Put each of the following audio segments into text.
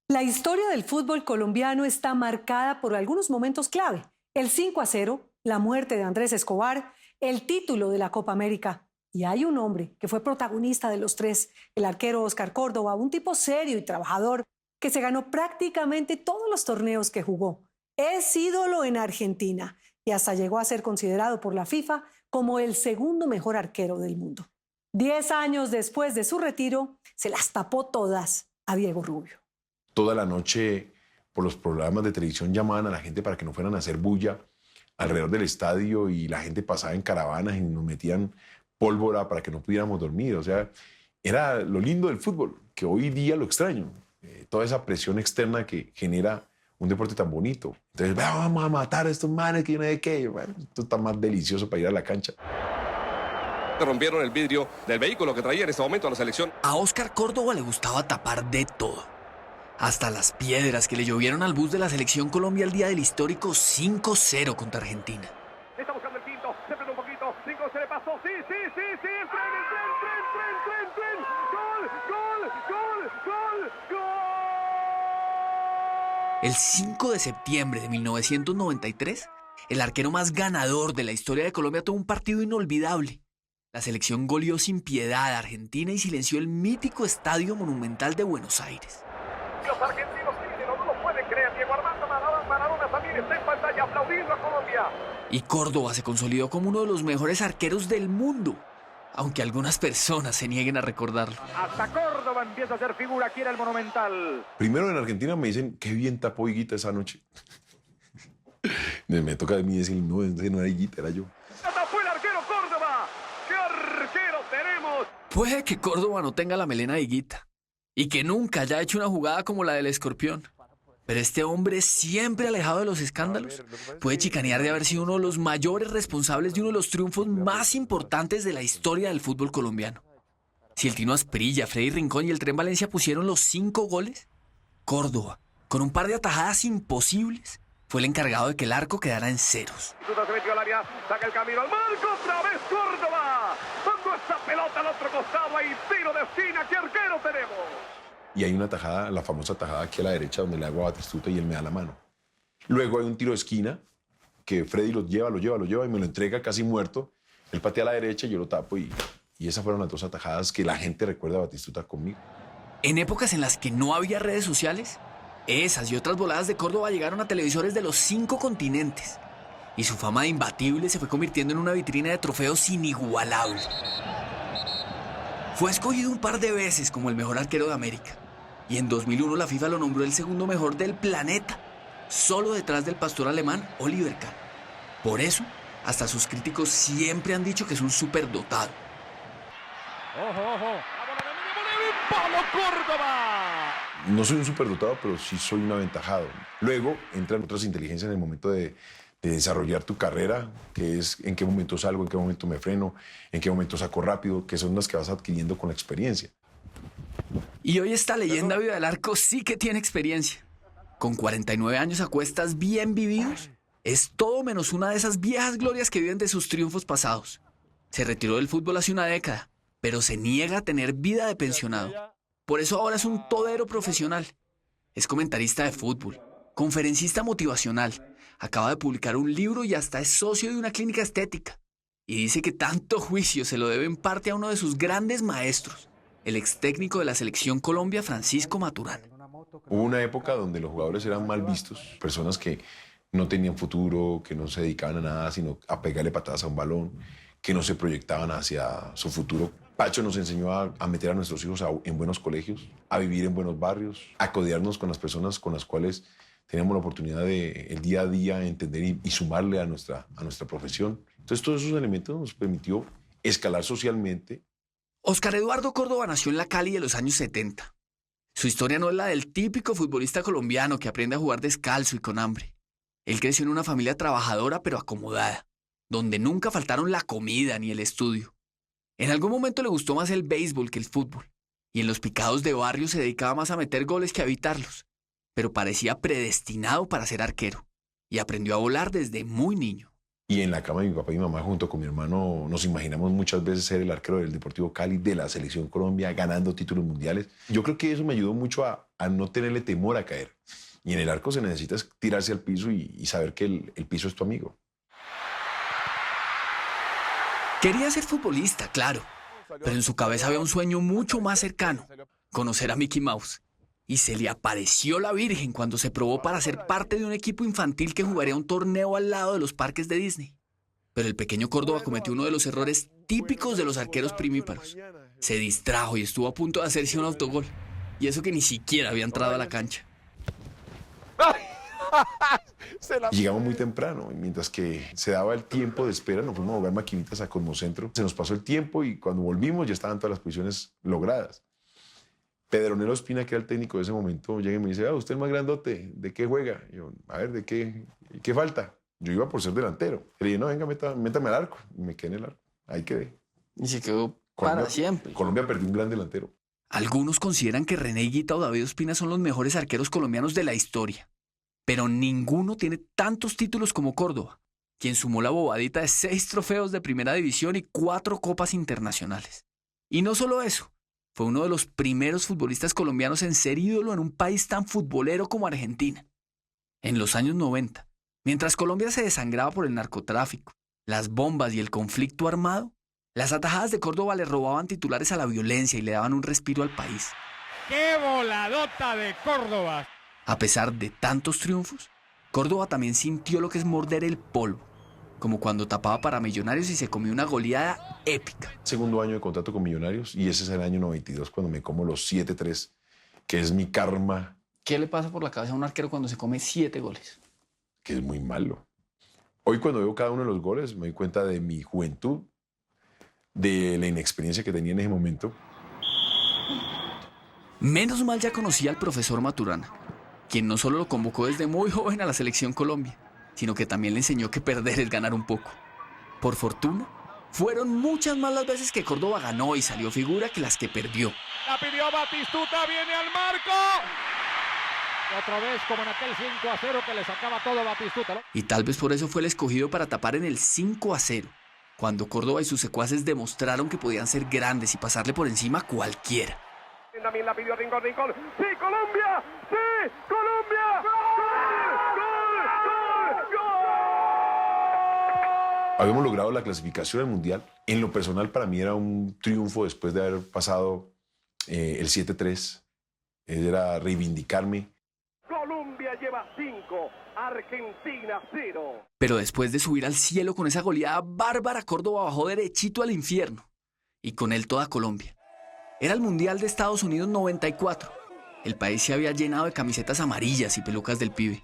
La historia del fútbol colombiano está marcada por algunos momentos clave. El 5-0, la muerte de Andrés Escobar, el título de la Copa América. Y hay un hombre que fue protagonista de los tres, el arquero Óscar Córdoba, un tipo serio y trabajador que se ganó prácticamente todos los torneos que jugó. Es ídolo en Argentina y hasta llegó a ser considerado por la FIFA como el segundo mejor arquero del mundo. 10 años después de su retiro, se las tapó todas a Diego Rubio. Toda la noche por los programas de televisión llamaban a la gente para que no fueran a hacer bulla alrededor del estadio y la gente pasaba en caravanas y nos metían pólvora para que no pudiéramos dormir. O sea, era lo lindo del fútbol, que hoy día lo extraño. Toda esa presión externa que genera un deporte tan bonito. Entonces, vamos a matar a estos manes que yo no sé qué. Bueno, esto está más delicioso para ir a la cancha. Rompieron el vidrio del vehículo que traía en ese momento a la selección. A Óscar Córdoba le gustaba tapar de todo. Hasta las piedras que le llovieron al bus de la Selección Colombia el día del histórico 5-0 contra Argentina. Está buscando el quinto, se frena un poquito, 5 se le pasó, sí, el tren, gol. El 5 de septiembre de 1993, el arquero más ganador de la historia de Colombia tuvo un partido inolvidable. La selección goleó sin piedad a Argentina y silenció el mítico Estadio Monumental de Buenos Aires. Los argentinos no lo pueden creer. Diego Armando Maradona también está en pantalla aplaudiendo a Colombia. Y Córdoba se consolidó como uno de los mejores arqueros del mundo, aunque algunas personas se nieguen a recordarlo. Hasta Córdoba empieza a ser figura aquí en el Monumental. Primero en Argentina me dicen, qué bien tapó Higuita esa noche. Me toca a mí decir, no, ese no era Higuita, era yo. ¡Tapó el arquero Córdoba! ¡Qué arquero tenemos! Puede que Córdoba no tenga la melena de Higuita y que nunca haya hecho una jugada como la del Escorpión. Pero este hombre, siempre alejado de los escándalos, puede chicanear de haber sido uno de los mayores responsables de uno de los triunfos más importantes de la historia del fútbol colombiano. Si el Tino Asprilla, Freddy Rincón y el Tren Valencia pusieron los 5 goles, Córdoba, con un par de atajadas imposibles, fue el encargado de que el arco quedara en ceros. Se metió al área, saca el camino al marco, otra vez Córdoba. Dando esa pelota al otro costado, ahí tiro de esquina, ¿qué arquero tenemos? Y hay una tajada, la famosa tajada aquí a la derecha, donde le hago a Batistuta y él me da la mano. Luego hay un tiro de esquina que Freddy lo lleva y me lo entrega casi muerto. Él patea a la derecha y yo lo tapo y esas fueron las 2 atajadas que la gente recuerda a Batistuta conmigo. En épocas en las que no había redes sociales, esas y otras voladas de Córdoba llegaron a televisores de los 5 continentes y su fama de imbatible se fue convirtiendo en una vitrina de trofeos inigualable. Fue escogido un par de veces como el mejor arquero de América y en 2001 la FIFA lo nombró el segundo mejor del planeta, solo detrás del pastor alemán Oliver Kahn. Por eso, hasta sus críticos siempre han dicho que es un superdotado. ¡Ojo! ¡Pablo Córdoba! No soy un superdotado, pero sí soy un aventajado. Luego entran otras inteligencias en el momento de desarrollar tu carrera, que es en qué momento salgo, en qué momento me freno, en qué momento saco rápido, que son las que vas adquiriendo con la experiencia. Y hoy esta leyenda viva del arco sí que tiene experiencia. Con 49 años a cuestas bien vividos, es todo menos una de esas viejas glorias que viven de sus triunfos pasados. Se retiró del fútbol hace una década, pero se niega a tener vida de pensionado. Por eso ahora es un todero profesional. Es comentarista de fútbol, conferencista motivacional, acaba de publicar un libro y hasta es socio de una clínica estética. Y dice que tanto juicio se lo debe en parte a uno de sus grandes maestros, el ex técnico de la Selección Colombia, Francisco Maturana. Hubo una época donde los jugadores eran mal vistos, personas que no tenían futuro, que no se dedicaban a nada, sino a pegarle patadas a un balón, que no se proyectaban hacia su futuro. Pacho nos enseñó a meter a nuestros hijos en buenos colegios, a vivir en buenos barrios, a codearnos con las personas con las cuales teníamos la oportunidad de el día a día entender y sumarle a nuestra profesión. Entonces todos esos elementos nos permitió escalar socialmente. Óscar Eduardo Córdoba nació en la Cali de los años 70. Su historia no es la del típico futbolista colombiano que aprende a jugar descalzo y con hambre. Él creció en una familia trabajadora pero acomodada, donde nunca faltaron la comida ni el estudio. En algún momento le gustó más el béisbol que el fútbol, y en los picados de barrio se dedicaba más a meter goles que a evitarlos, pero parecía predestinado para ser arquero, y aprendió a volar desde muy niño. Y en la cama de mi papá y mi mamá, junto con mi hermano, nos imaginamos muchas veces ser el arquero del Deportivo Cali, de la Selección Colombia, ganando títulos mundiales. Yo creo que eso me ayudó mucho a no tenerle temor a caer. Y en el arco se necesita tirarse al piso y saber que el piso es tu amigo. Quería ser futbolista, claro, pero en su cabeza había un sueño mucho más cercano, conocer a Mickey Mouse. Y se le apareció la Virgen cuando se probó para ser parte de un equipo infantil que jugaría un torneo al lado de los parques de Disney. Pero el pequeño Córdoba cometió uno de los errores típicos de los arqueros primíparos. Se distrajo y estuvo a punto de hacerse un autogol. Y eso que ni siquiera había entrado a la cancha. Llegamos muy temprano, y mientras que se daba el tiempo de espera, nos fuimos a jugar maquinitas a Cosmocentro. Se nos pasó el tiempo y cuando volvimos ya estaban todas las posiciones logradas. Pedronelo Espina, que era el técnico de ese momento, llega y me dice, usted es más grandote, ¿de qué juega? Y yo, a ver, ¿de qué falta? Yo iba por ser delantero. Le dije, no, venga, métame al arco. Y me quedé en el arco. Ahí quedé. Y se quedó para siempre. Colombia perdió un gran delantero. Algunos consideran que René Higuita o David Ospina son los mejores arqueros colombianos de la historia. Pero ninguno tiene tantos títulos como Córdoba, quien sumó la bobadita de 6 trofeos de primera división y 4 copas internacionales. Y no solo eso, fue uno de los primeros futbolistas colombianos en ser ídolo en un país tan futbolero como Argentina. En los años 90, mientras Colombia se desangraba por el narcotráfico, las bombas y el conflicto armado, las atajadas de Córdoba le robaban titulares a la violencia y le daban un respiro al país. ¡Qué voladota de Córdoba! A pesar de tantos triunfos, Córdoba también sintió lo que es morder el polvo, como cuando tapaba para Millonarios y se comió una goleada épica. Segundo año de contrato con Millonarios y ese es el año 92 cuando me como los 7-3, que es mi karma. ¿Qué le pasa por la cabeza a un arquero cuando se come 7 goles? Que es muy malo. Hoy cuando veo cada uno de los goles me doy cuenta de mi juventud, de la inexperiencia que tenía en ese momento. Menos mal ya conocía al profesor Maturana, quien no solo lo convocó desde muy joven a la Selección Colombia, sino que también le enseñó que perder es ganar un poco. Por fortuna, fueron muchas más las veces que Córdoba ganó y salió figura que las que perdió. La pidió Batistuta, viene al marco. Y otra vez como en aquel 5-0 que le sacaba todo Batistuta, ¿no? Y tal vez por eso fue el escogido para tapar en el 5-0, cuando Córdoba y sus secuaces demostraron que podían ser grandes y pasarle por encima a cualquiera. También la pidió Rincón. ¡Sí, Colombia! ¡Sí, Colombia! ¡Gol! Habíamos logrado la clasificación al Mundial. En lo personal, para mí era un triunfo después de haber pasado el 7-3. Era reivindicarme. Colombia lleva 5, Argentina 0. Pero después de subir al cielo con esa goleada bárbara, Córdoba bajó derechito al infierno. Y con él toda Colombia. Era el Mundial de Estados Unidos 94. El país se había llenado de camisetas amarillas y pelucas del pibe.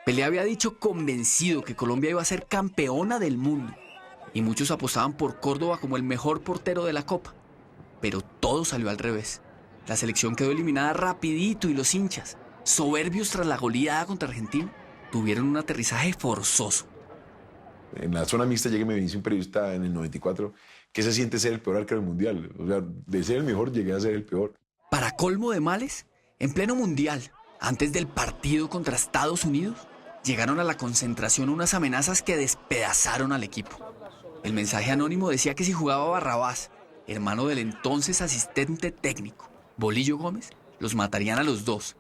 Pelé había dicho convencido que Colombia iba a ser campeona del mundo. Y muchos apostaban por Córdoba como el mejor portero de la Copa. Pero todo salió al revés. La selección quedó eliminada rapidito y los hinchas, soberbios tras la goleada contra Argentina, tuvieron un aterrizaje forzoso. En la zona mixta llegué y me dice un periodista en el 94 que se siente ser el peor arquero del Mundial. O sea, de ser el mejor llegué a ser el peor. Para colmo de males, en pleno Mundial, antes del partido contra Estados Unidos, llegaron a la concentración unas amenazas que despedazaron al equipo. El mensaje anónimo decía que si jugaba Barrabás, hermano del entonces asistente técnico, Bolillo Gómez, los matarían a los dos.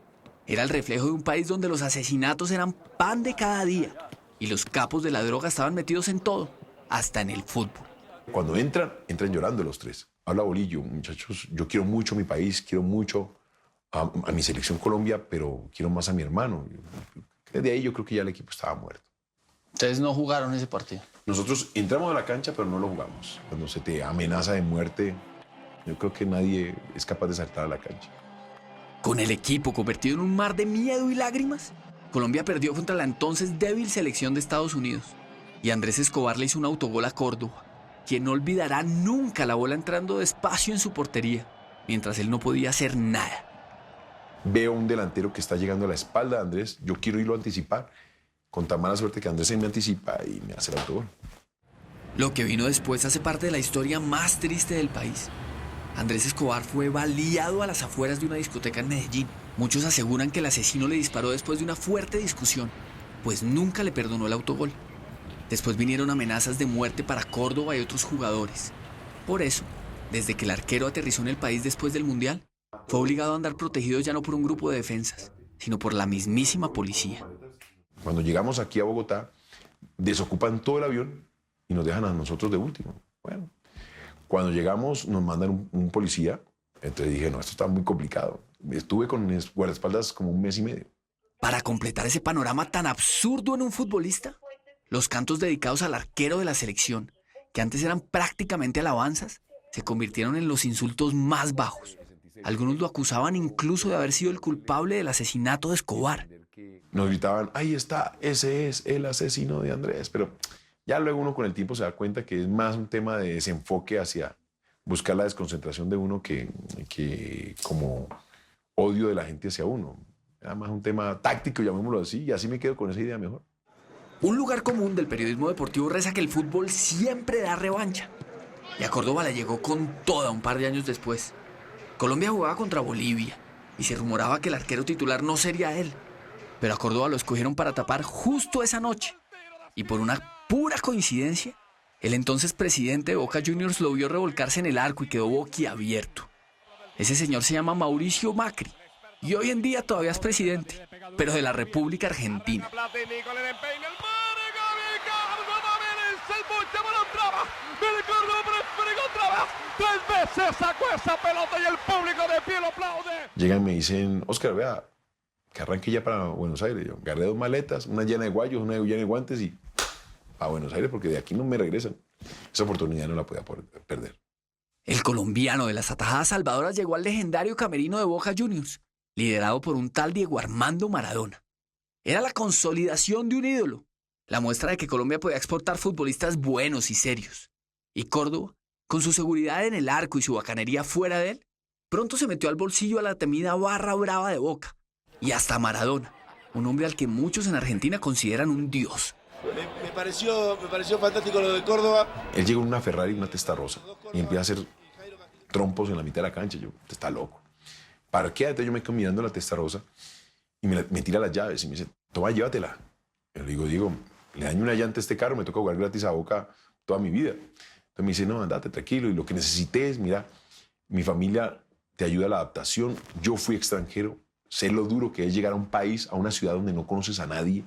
Era el reflejo de un país donde los asesinatos eran pan de cada día y los capos de la droga estaban metidos en todo, hasta en el fútbol. Cuando entran llorando los tres. Habla Bolillo, muchachos, yo quiero mucho a mi país, quiero mucho a mi selección Colombia, pero quiero más a mi hermano. Desde ahí yo creo que ya el equipo estaba muerto. ¿Ustedes no jugaron ese partido? Nosotros entramos a la cancha, pero no lo jugamos. Cuando se te amenaza de muerte, yo creo que nadie es capaz de saltar a la cancha. Con el equipo convertido en un mar de miedo y lágrimas, Colombia perdió contra la entonces débil selección de Estados Unidos. Y Andrés Escobar le hizo un autogol a Córdoba, quien no olvidará nunca la bola entrando despacio en su portería, mientras él no podía hacer nada. Veo un delantero que está llegando a la espalda de Andrés, yo quiero irlo a anticipar, con tan mala suerte que Andrés se me anticipa y me hace el autogol. Lo que vino después hace parte de la historia más triste del país. Andrés Escobar fue baleado a las afueras de una discoteca en Medellín. Muchos aseguran que el asesino le disparó después de una fuerte discusión, pues nunca le perdonó el autogol. Después vinieron amenazas de muerte para Córdoba y otros jugadores. Por eso, desde que el arquero aterrizó en el país después del Mundial, fue obligado a andar protegido ya no por un grupo de defensas, sino por la mismísima policía. Cuando llegamos aquí a Bogotá, desocupan todo el avión y nos dejan a nosotros de último. Bueno, cuando llegamos nos mandan un policía, entonces dije, no, esto está muy complicado. Estuve con mis guardaespaldas como 1 mes y medio. Para completar ese panorama tan absurdo en un futbolista, los cantos dedicados al arquero de la selección, que antes eran prácticamente alabanzas, se convirtieron en los insultos más bajos. Algunos lo acusaban incluso de haber sido el culpable del asesinato de Escobar. Nos gritaban, ahí está, ese es el asesino de Andrés. Pero ya luego uno con el tiempo se da cuenta que es más un tema de desenfoque hacia buscar la desconcentración de uno que como odio de la gente hacia uno. Era más un tema táctico, llamémoslo así, y así me quedo con esa idea mejor. Un lugar común del periodismo deportivo reza que el fútbol siempre da revancha. Y a Córdoba le llegó con toda un par de años después. Colombia jugaba contra Bolivia y se rumoraba que el arquero titular no sería él. Pero a Córdoba lo escogieron para tapar justo esa noche. Y por una pura coincidencia, el entonces presidente de Boca Juniors lo vio revolcarse en el arco y quedó boquiabierto. Ese señor se llama Mauricio Macri y hoy en día todavía es presidente, pero de la República Argentina. Llegan y me dicen, Óscar, vea, que arranque ya para Buenos Aires. Yo agarré 2 maletas, una llena de guayos, una llena de guantes y a Buenos Aires porque de aquí no me regresan. Esa oportunidad no la podía perder. El colombiano de las atajadas salvadoras llegó al legendario camerino de Boca Juniors, liderado por un tal Diego Armando Maradona. Era la consolidación de un ídolo, la muestra de que Colombia podía exportar futbolistas buenos y serios. Y Córdoba, con su seguridad en el arco y su bacanería fuera de él, pronto se metió al bolsillo a la temida barra brava de Boca. Y hasta Maradona, un hombre al que muchos en Argentina consideran un dios. Me pareció fantástico lo de Córdoba. Él llegó en una Ferrari, una Testarossa, y empieza a hacer trompos en la mitad de la cancha. Yo, usted está loco. Parquéate, yo me quedo mirando la Testarossa y me tira las llaves y me dice, toma, llévatela. Yo le digo, Diego, le daño una llanta a este carro, me toca jugar gratis a Boca toda mi vida. Entonces me dice, no, andate tranquilo, y lo que necesites, mira, mi familia te ayuda a la adaptación. Yo fui extranjero, sé lo duro que es llegar a un país, a una ciudad donde no conoces a nadie.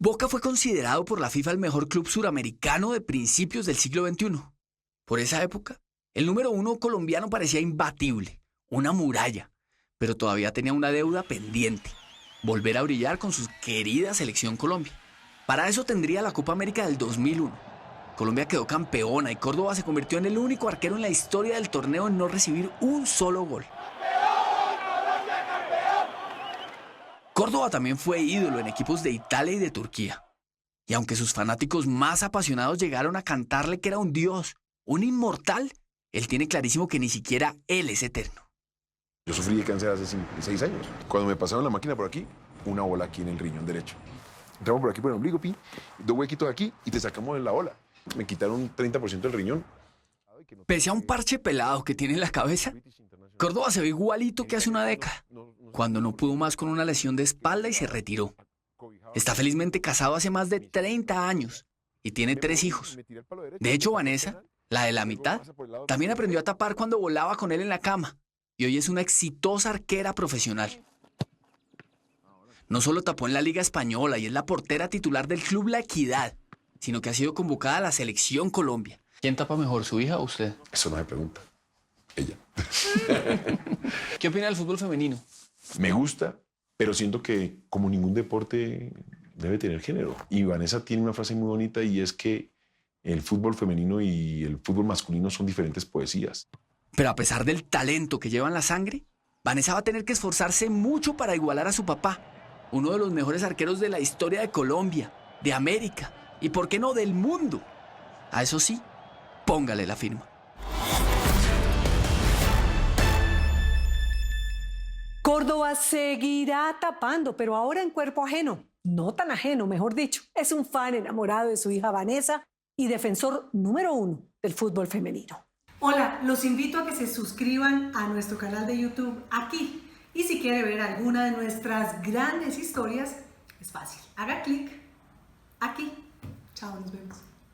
Boca fue considerado por la FIFA el mejor club suramericano de principios del siglo XXI. Por esa época, el número 1 colombiano parecía imbatible, una muralla, pero todavía tenía una deuda pendiente: volver a brillar con su querida selección Colombia. Para eso tendría la Copa América del 2001. Colombia quedó campeona y Córdoba se convirtió en el único arquero en la historia del torneo en no recibir un solo gol. Córdoba también fue ídolo en equipos de Italia y de Turquía. Y aunque sus fanáticos más apasionados llegaron a cantarle que era un dios, un inmortal, él tiene clarísimo que ni siquiera él es eterno. Yo sufrí de cáncer hace 6 años. Cuando me pasaron la máquina por aquí, una bola aquí en el riñón derecho. Entramos por aquí por el ombligo, 2 huequitos aquí y te sacamos de la bola. Me quitaron 30% del riñón. Pese a un parche pelado que tiene en la cabeza, Córdoba se ve igualito que hace una década, cuando no pudo más con una lesión de espalda y se retiró. Está felizmente casado hace más de 30 años y tiene 3 hijos. De hecho, Vanessa, la de la mitad, también aprendió a tapar cuando volaba con él en la cama y hoy es una exitosa arquera profesional. No solo tapó en la Liga Española y es la portera titular del club La Equidad, sino que ha sido convocada a la Selección Colombia. ¿Quién tapa mejor, su hija o usted? Eso no se pregunta. Ella. ¿Qué opina del fútbol femenino? Me gusta, pero siento que como ningún deporte debe tener género. Y Vanessa tiene una frase muy bonita y es que el fútbol femenino y el fútbol masculino son diferentes poesías. Pero a pesar del talento que lleva en la sangre, Vanessa va a tener que esforzarse mucho para igualar a su papá, uno de los mejores arqueros de la historia de Colombia, de América y, ¿por qué no, del mundo? A eso sí, póngale la firma. Córdoba seguirá tapando, pero ahora en cuerpo ajeno. No tan ajeno, mejor dicho. Es un fan enamorado de su hija Vanessa y defensor número 1 del fútbol femenino. Hola, los invito a que se suscriban a nuestro canal de YouTube aquí. Y si quiere ver alguna de nuestras grandes historias, es fácil. Haga clic aquí. Chao, nos vemos.